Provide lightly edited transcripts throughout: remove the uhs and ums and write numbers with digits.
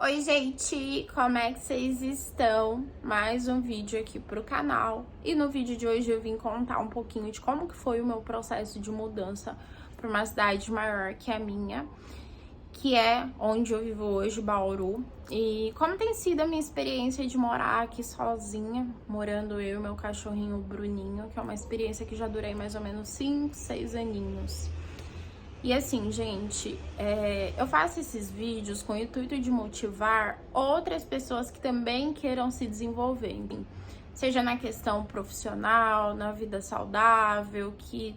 Oi, gente, como é que vocês estão? Mais um vídeo aqui pro canal. E no vídeo de hoje eu vim contar um pouquinho de como que foi o meu processo de mudança para uma cidade maior que a minha, que é onde eu vivo hoje, Bauru. E como tem sido a minha experiência de morar aqui sozinha, morando eu e meu cachorrinho Bruninho, que é uma experiência que já durei mais ou menos 5, 6 aninhos. E assim, gente, eu faço esses vídeos com o intuito de motivar outras pessoas que também queiram se desenvolver, seja na questão profissional, na vida saudável, que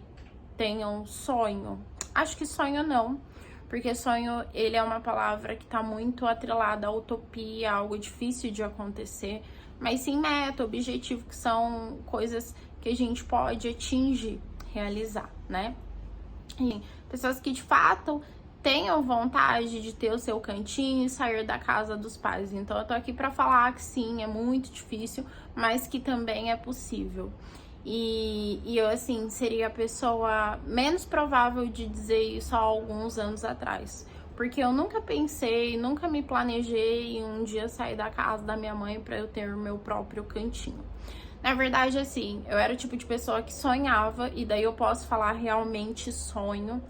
tenham sonho. Acho que sonho não, porque sonho, ele é uma palavra que tá muito atrelada à utopia, algo difícil de acontecer, mas sim meta, objetivo, que são coisas que a gente pode atingir, realizar, né? E pessoas que de fato tenham vontade de ter o seu cantinho e sair da casa dos pais. Então eu tô aqui pra falar que sim, é muito difícil, mas que também é possível. E eu, assim, seria a pessoa menos provável de dizer isso há alguns anos atrás. Porque eu nunca pensei, nunca me planejei em um dia sair da casa da minha mãe pra eu ter o meu próprio cantinho. Na verdade, assim, eu era o tipo de pessoa que sonhava, e daí eu posso falar realmente sonho,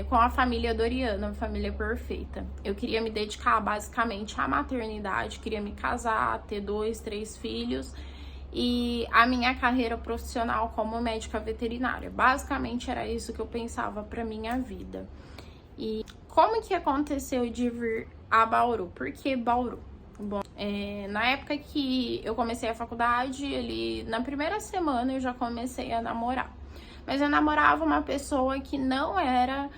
com a família Doriana, a família perfeita. Eu queria me dedicar basicamente à maternidade, queria me casar, ter 2, 3 filhos e a minha carreira profissional como médica veterinária. Basicamente era isso que eu pensava para minha vida. E como que aconteceu de vir a Bauru? Por que Bauru? Bom, na época que eu comecei a faculdade, na primeira semana eu já comecei a namorar. Mas eu namorava uma pessoa que não era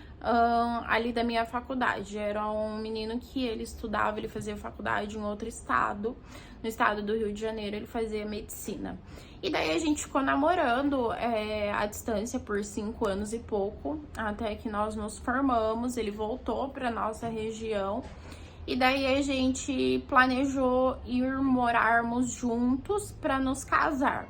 ali da minha faculdade. Era um menino que ele estudava, ele fazia faculdade em outro estado, no estado do Rio de Janeiro, ele fazia medicina. E daí a gente ficou namorando à distância por 5 anos e pouco, até que nós nos formamos, ele voltou para nossa região. E daí a gente planejou ir morarmos juntos para nos casar.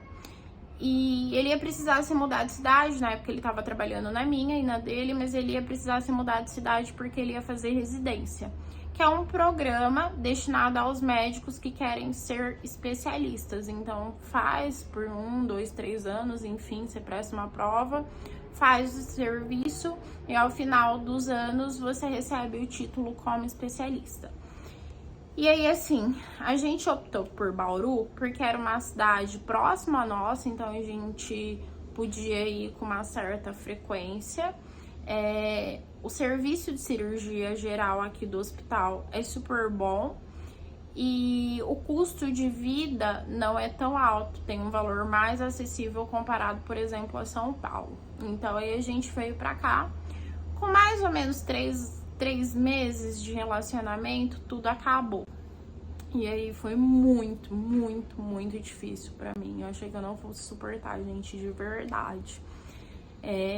E ele ia precisar se mudar de cidade, na época ele estava trabalhando na minha e na dele, mas ele ia precisar se mudar de cidade porque ele ia fazer residência, que é um programa destinado aos médicos que querem ser especialistas. Então faz por 1, 2, 3 anos, enfim, você presta uma prova, faz o serviço e ao final dos anos você recebe o título como especialista. E aí, assim, a gente optou por Bauru porque era uma cidade próxima a nossa, então a gente podia ir com uma certa frequência. O serviço de cirurgia geral aqui do hospital é super bom e o custo de vida não é tão alto, tem um valor mais acessível comparado, por exemplo, a São Paulo. Então aí a gente veio pra cá, com mais ou menos 3 meses de relacionamento, tudo acabou. E aí foi muito, muito, muito difícil pra mim. Eu achei que eu não fosse suportar, gente, de verdade.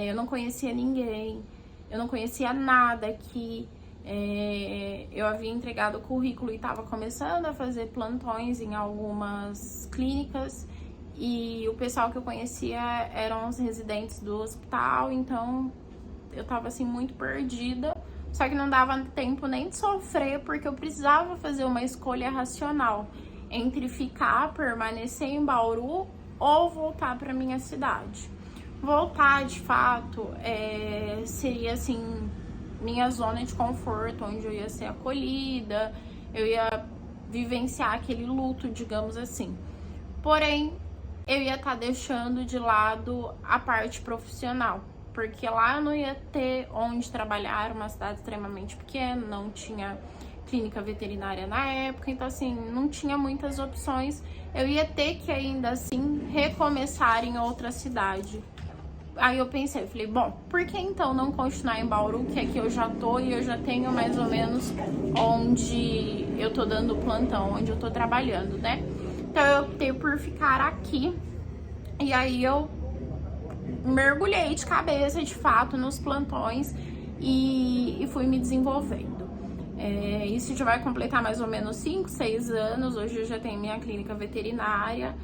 Eu não conhecia ninguém, eu não conhecia nada aqui. Eu havia entregado o currículo e estava começando a fazer plantões em algumas clínicas. E o pessoal que eu conhecia eram os residentes do hospital, então eu tava assim muito perdida. Só que não dava tempo nem de sofrer, porque eu precisava fazer uma escolha racional entre ficar, permanecer em Bauru ou voltar para minha cidade. Voltar, de fato, seria assim minha zona de conforto, onde eu ia ser acolhida, eu ia vivenciar aquele luto, digamos assim. Porém, eu ia estar deixando de lado a parte profissional, porque lá eu não ia ter onde trabalhar, uma cidade extremamente pequena, não tinha clínica veterinária na época, então assim, não tinha muitas opções. Eu ia ter que ainda assim recomeçar em outra cidade. Aí eu pensei, falei, bom, por que então não continuar em Bauru, que aqui eu já tô e eu já tenho mais ou menos onde eu tô dando plantão, onde eu tô trabalhando, né? Então eu optei por ficar aqui e aí eu mergulhei de cabeça, de fato, nos plantões e fui me desenvolvendo. Isso já vai completar mais ou menos 5, 6 anos. Hoje eu já tenho minha clínica veterinária.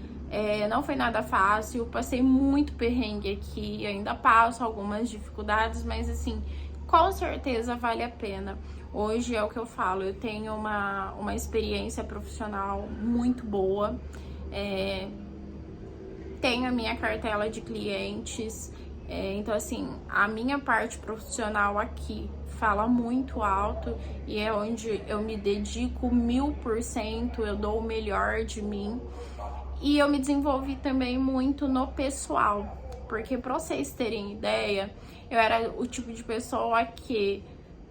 Não foi nada fácil, passei muito perrengue aqui, ainda passo algumas dificuldades, mas assim, com certeza vale a pena. Hoje é o que eu falo, eu tenho uma experiência profissional muito boa, tenho a minha cartela de clientes, então assim, a minha parte profissional aqui fala muito alto e é onde eu me dedico 1000%, eu dou o melhor de mim. E eu me desenvolvi também muito no pessoal, porque pra vocês terem ideia, eu era o tipo de pessoa que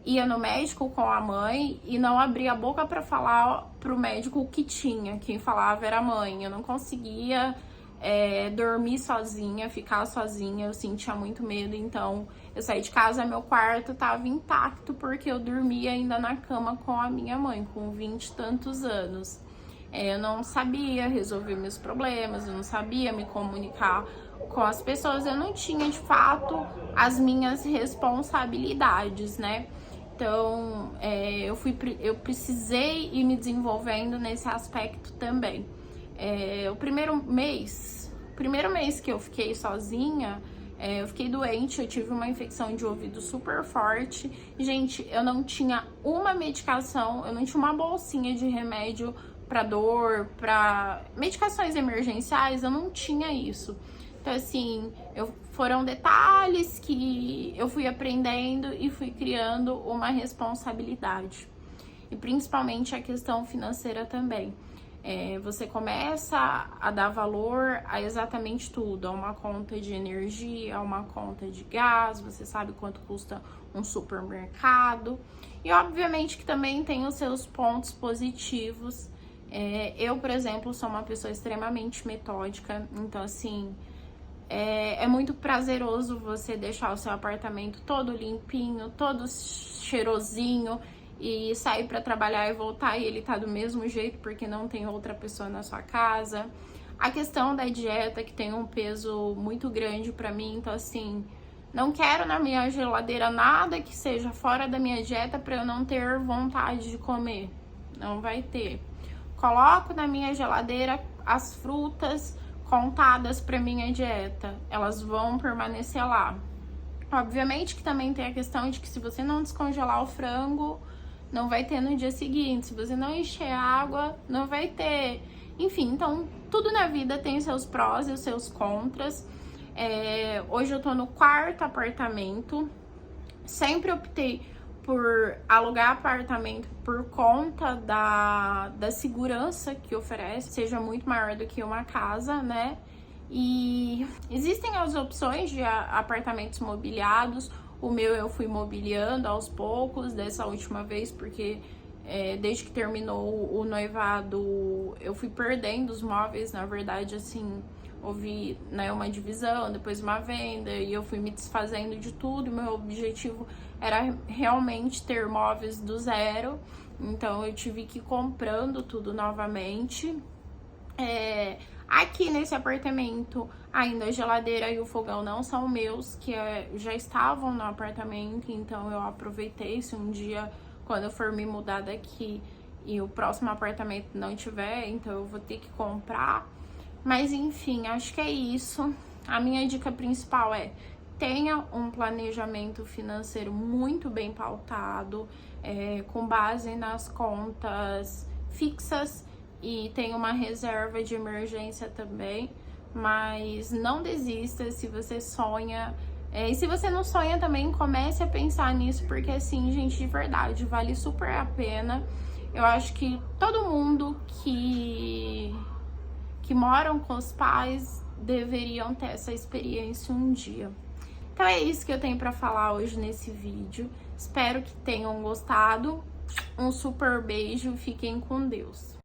ia no médico com a mãe e não abria a boca para falar pro médico o que tinha. Quem falava era a mãe. Eu não conseguia dormir sozinha, ficar sozinha, eu sentia muito medo. Então eu saí de casa, meu quarto tava intacto porque eu dormia ainda na cama com a minha mãe, com 20 e tantos anos. Eu não sabia resolver meus problemas, eu não sabia me comunicar com as pessoas, eu não tinha de fato as minhas responsabilidades, né? Então, eu precisei ir me desenvolvendo nesse aspecto também. O primeiro mês que eu fiquei sozinha, eu fiquei doente, eu tive uma infecção de ouvido super forte. Gente, eu não tinha uma medicação, eu não tinha uma bolsinha de remédio para dor, para medicações emergenciais, eu não tinha isso. Então, assim, foram detalhes que eu fui aprendendo e fui criando uma responsabilidade. E principalmente a questão financeira também. Você começa a dar valor a exatamente tudo, a uma conta de energia, a uma conta de gás, você sabe quanto custa um supermercado. E obviamente que também tem os seus pontos positivos. Eu, por exemplo, sou uma pessoa extremamente metódica, então assim, é muito prazeroso você deixar o seu apartamento todo limpinho, todo cheirosinho e sair para trabalhar e voltar e ele tá do mesmo jeito porque não tem outra pessoa na sua casa. A questão da dieta, que tem um peso muito grande para mim, então assim, não quero na minha geladeira nada que seja fora da minha dieta para eu não ter vontade de comer. Não vai ter. Coloco na minha geladeira as frutas contadas para minha dieta, elas vão permanecer lá. Obviamente que também tem a questão de que se você não descongelar o frango, não vai ter no dia seguinte. Se você não encher água, não vai ter. Enfim, então tudo na vida tem seus prós e os seus contras. Hoje eu tô no 4º apartamento. Sempre optei por alugar apartamento por conta da segurança que oferece, seja muito maior do que uma casa, né? E existem as opções de apartamentos mobiliados. O meu eu fui mobiliando aos poucos dessa última vez, porque desde que terminou o noivado eu fui perdendo os móveis, na verdade, assim, houve, né, uma divisão, depois uma venda, e eu fui me desfazendo de tudo. Meu objetivo era realmente ter móveis do zero, então eu tive que ir comprando tudo novamente. Aqui nesse apartamento, ainda a geladeira e o fogão não são meus, que já estavam no apartamento, então eu aproveitei. Se um dia, quando eu for me mudar daqui e o próximo apartamento não tiver, então eu vou ter que comprar. Mas enfim, acho que é isso. A minha dica principal é: tenha um planejamento financeiro muito bem pautado, com base nas contas fixas, e tenha uma reserva de emergência também. Mas não desista se você sonha. E se você não sonha também, comece a pensar nisso, porque assim, gente, de verdade, vale super a pena. Eu acho que todo mundo que moram com os pais deveriam ter essa experiência um dia. Então é isso que eu tenho pra falar hoje nesse vídeo. Espero que tenham gostado. Um super beijo, fiquem com Deus.